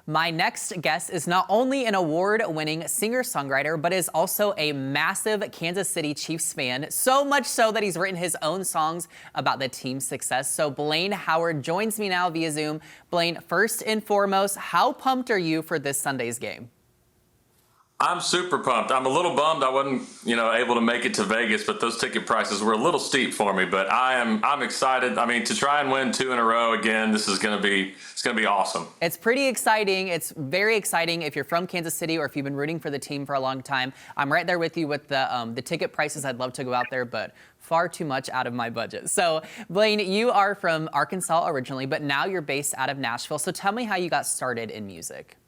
My next guest is not only an award-winning singer-songwriter, but is also a massive Kansas City Chiefs fan, so much so that he's written his own songs about the team's success. So Blane Howard joins me now via Zoom. Blane, first and foremost, how pumped are you for this Sunday's game? I'm super pumped. I'm a little bummed I wasn't, able to make it to Vegas, but those ticket prices were a little steep for me. But I'm excited. I mean, to try and win 2 in a row again, it's going to be awesome. It's pretty exciting. It's very exciting if you're from Kansas City or if you've been rooting for the team for a long time. I'm right there with you with the ticket prices. I'd love to go out there, but far too much out of my budget. So, Blane, you are from Arkansas originally, but now you're based out of Nashville. So tell me how you got started in music.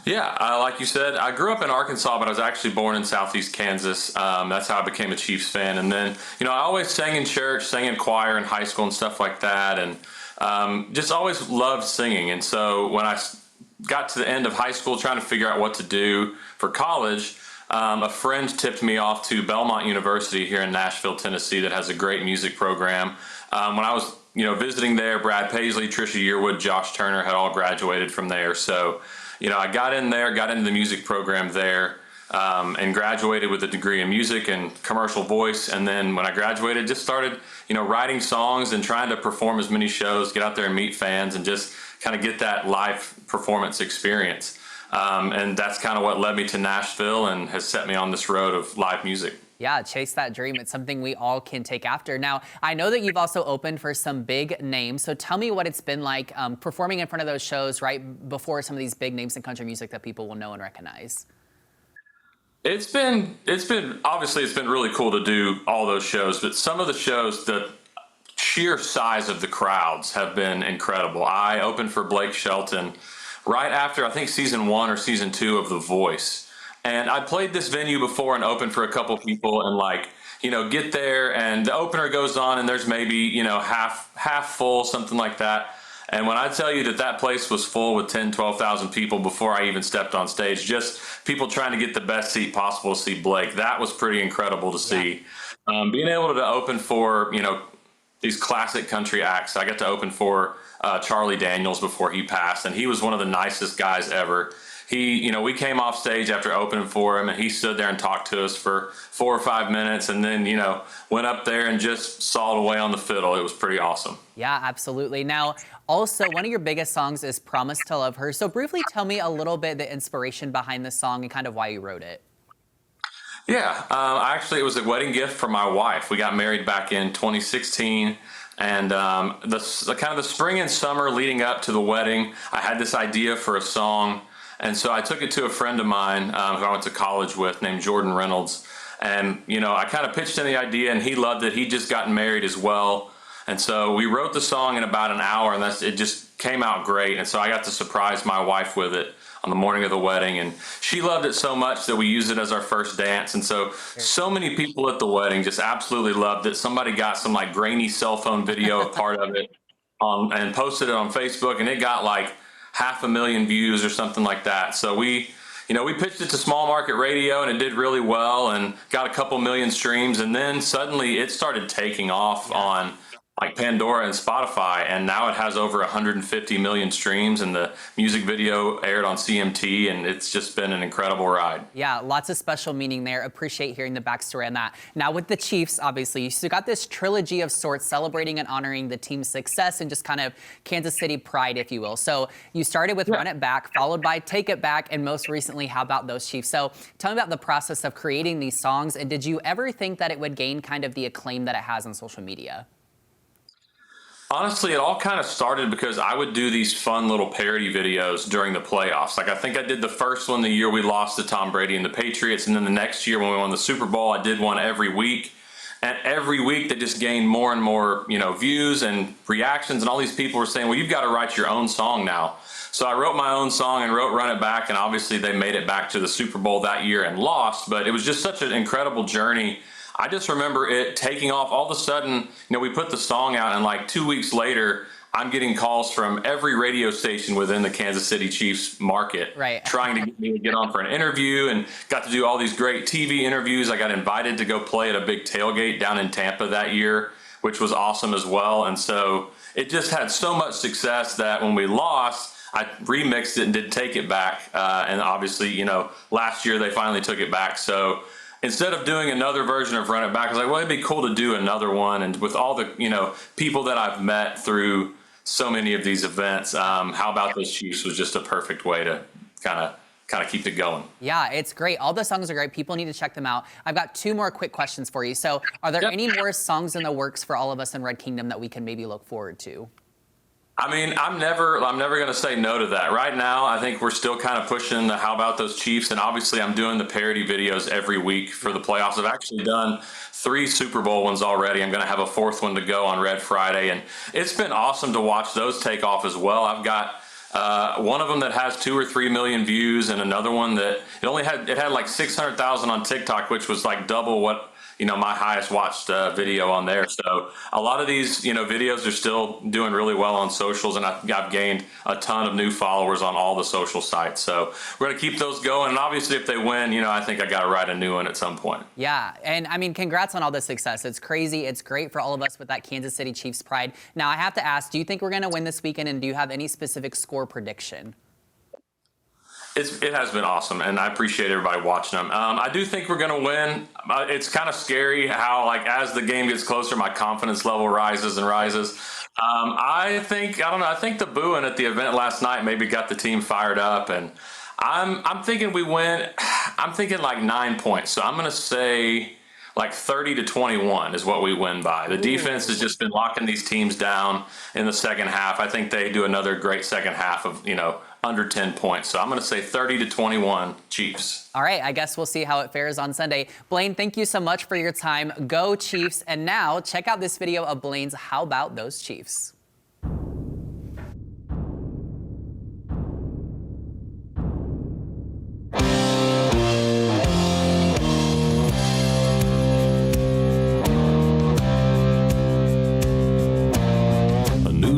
Yeah, like you said, I grew up in Arkansas, but I was actually born in Southeast Kansas. That's how I became a Chiefs fan. And then, I always sang in church, sang in choir in high school and stuff like that. And just always loved singing. And so when I got to the end of high school trying to figure out what to do for college, a friend tipped me off to Belmont University here in Nashville, Tennessee, that has a great music program. When I was, visiting there, Brad Paisley, Trisha Yearwood, Josh Turner had all graduated from there. So, I got in there, got into the music program there, and graduated with a degree in music and commercial voice. And then when I graduated, just started, writing songs and trying to perform as many shows, get out there and meet fans and just kind of get that live performance experience. And that's kind of what led me to Nashville and has set me on this road of live music. Yeah, chase that dream. It's something we all can take after. Now, I know that you've also opened for some big names. So tell me what it's been like performing in front of those shows right before some of these big names in country music that people will know and recognize. It's been obviously it's been really cool to do all those shows, but some of the shows, the sheer size of the crowds have been incredible. I opened for Blake Shelton right after, I think, season 1 or season 2 of The Voice. And I played this venue before and opened for a couple people and get there and the opener goes on and there's maybe, half full, something like that. And when I tell you that place was full with 10, 12,000 people before I even stepped on stage, just people trying to get the best seat possible to see Blake, that was pretty incredible to see. Yeah. Being able to open for, these classic country acts. I got to open for Charlie Daniels before he passed, and he was one of the nicest guys ever. We came off stage after opening for him, and he stood there and talked to us for 4 or 5 minutes, and then, went up there and just sawed away on the fiddle. It was pretty awesome. Yeah, absolutely. Now, also, one of your biggest songs is Promise to Love Her. So briefly tell me a little bit the inspiration behind the song and kind of why you wrote it. Yeah, actually, it was a wedding gift for my wife. We got married back in 2016. And the spring and summer leading up to the wedding, I had this idea for a song. And so I took it to a friend of mine who I went to college with named Jordan Reynolds. And, I kind of pitched in the idea and he loved it. He'd just gotten married as well. And so we wrote the song in about an hour and it just came out great. And so I got to surprise my wife with it on the morning of the wedding. And she loved it so much that we used it as our first dance. And so many people at the wedding just absolutely loved it. Somebody got some grainy cell phone video of part of it and posted it on Facebook, and it got 500,000 views or something like that. So we pitched it to small market radio and it did really well and got a couple million streams. And then suddenly it started taking off on Pandora and Spotify. And now it has over 150 million streams, and the music video aired on CMT, and it's just been an incredible ride. Yeah, lots of special meaning there. Appreciate hearing the backstory on that. Now with the Chiefs, obviously, you got this trilogy of sorts celebrating and honoring the team's success and just kind of Kansas City pride, if you will. So you started with Run It Back, followed by Take It Back, and most recently, How About Those Chiefs? So tell me about the process of creating these songs, and did you ever think that it would gain kind of the acclaim that it has on social media? Honestly, it all kind of started because I would do these fun little parody videos during the playoffs. I think I did the first one the year we lost to Tom Brady and the Patriots, and then the next year when we won the Super Bowl, I did one every week. And every week they just gained more and more, views and reactions, and all these people were saying, well, you've got to write your own song now. So I wrote my own song and wrote Run It Back, and obviously they made it back to the Super Bowl that year and lost, but it was just such an incredible journey. I just remember it taking off. All of a sudden, we put the song out, and 2 weeks later, I'm getting calls from every radio station within the Kansas City Chiefs market, right, trying to get me to get on for an interview, and got to do all these great TV interviews. I got invited to go play at a big tailgate down in Tampa that year, which was awesome as well. And so it just had so much success that when we lost, I remixed it and did Take It Back. And obviously, last year they finally took it back. So instead of doing another version of Run It Back, I was like, well, it'd be cool to do another one. And with all the, people that I've met through so many of these events, How About Those Chiefs was just a perfect way to kind of keep it going. Yeah, it's great. All the songs are great. People need to check them out. I've got 2 more quick questions for you. So are there any more songs in the works for all of us in Red Kingdom that we can maybe look forward to? I mean, I'm never going to say no to that. Right now, I think we're still kind of pushing the How About Those Chiefs, and obviously I'm doing the parody videos every week for the playoffs. I've actually done 3 Super Bowl ones already. I'm going to have a 4th one to go on Red Friday, and it's been awesome to watch those take off as well. I've got one of them that has 2 or 3 million views, and another one that it had like 600,000 on TikTok, which was like double what my highest watched video on there. So a lot of these videos are still doing really well on socials, and I've gained a ton of new followers on all the social sites. So we're gonna keep those going, and obviously if they win, I think I gotta write a new one at some point. Yeah, and I mean, congrats on all the success. It's crazy. It's great for all of us with that Kansas City Chiefs pride. Now I have to ask, do you think we're gonna win this weekend, and do you have any specific score prediction? It has been awesome, and I appreciate everybody watching them. I do think we're going to win. It's kind of scary how, as the game gets closer, my confidence level rises and rises. I think the booing at the event last night maybe got the team fired up, and I'm thinking we win. I'm thinking like 9 points. So I'm going to say like 30-21 is what we win by. The defense has just been locking these teams down in the second half. I think they do another great second half of, under 10 points. So I'm going to say 30-21 Chiefs. All right, I guess we'll see how it fares on Sunday. Blane, thank you so much for your time. Go Chiefs. And now check out this video of Blane's How About Those Chiefs.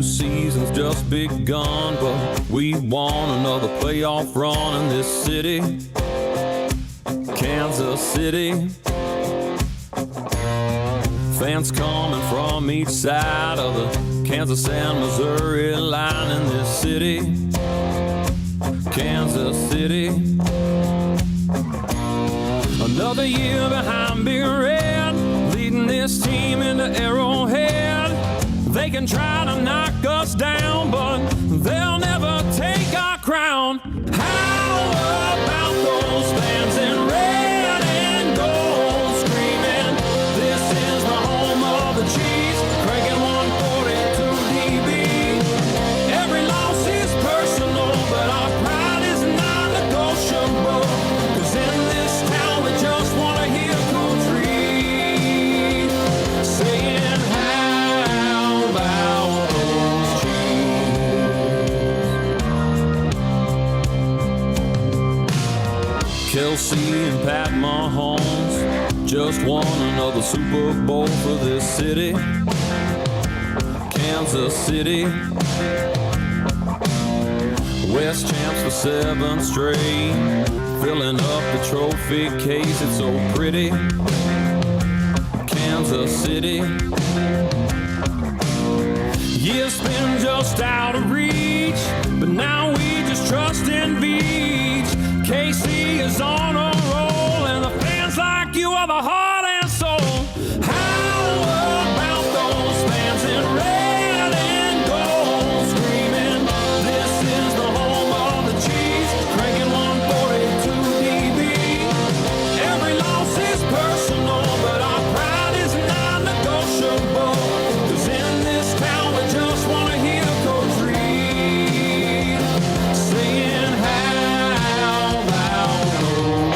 Season's just begun, but we want another playoff run in this city, Kansas City. Fans coming from each side of the Kansas and Missouri line in this city, Kansas City. Another year behind Big Red, leading this team into Arrowhead. They can try to knock us down, but they'll never take our crown. How about those fans in red and gold screaming, this is the home of the Chiefs, cranking 142 dB. Every loss is personal, but our pride is non-negotiable. 'Cause in this town we just want to hear Coach Reed saying, Kelsey and Pat Mahomes just won another Super Bowl for this city, Kansas City. West champs for 7 straight, filling up the trophy case, it's so pretty, Kansas City. Yeah, it's been just out of reach, but now we just trust in Beach. KC is on a roll, and the fans like you are the heart and soul. How about those fans in red and gold screaming, this is the home of the Chiefs, cranking 142 dB. Every loss is personal, but our pride is non-negotiable. 'Cause in this town we just want to hear Coach Reed saying, how about those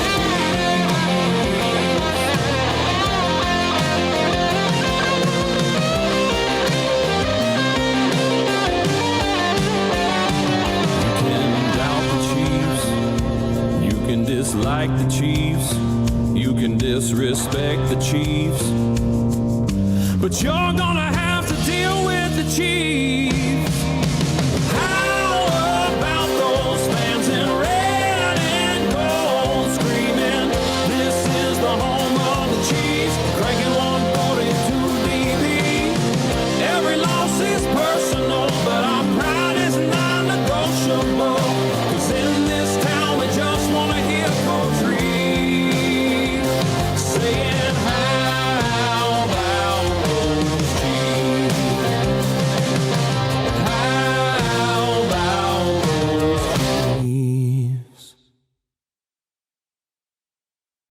You can doubt the Chiefs, you can dislike the Chiefs, you can disrespect the Chiefs, but you're gonna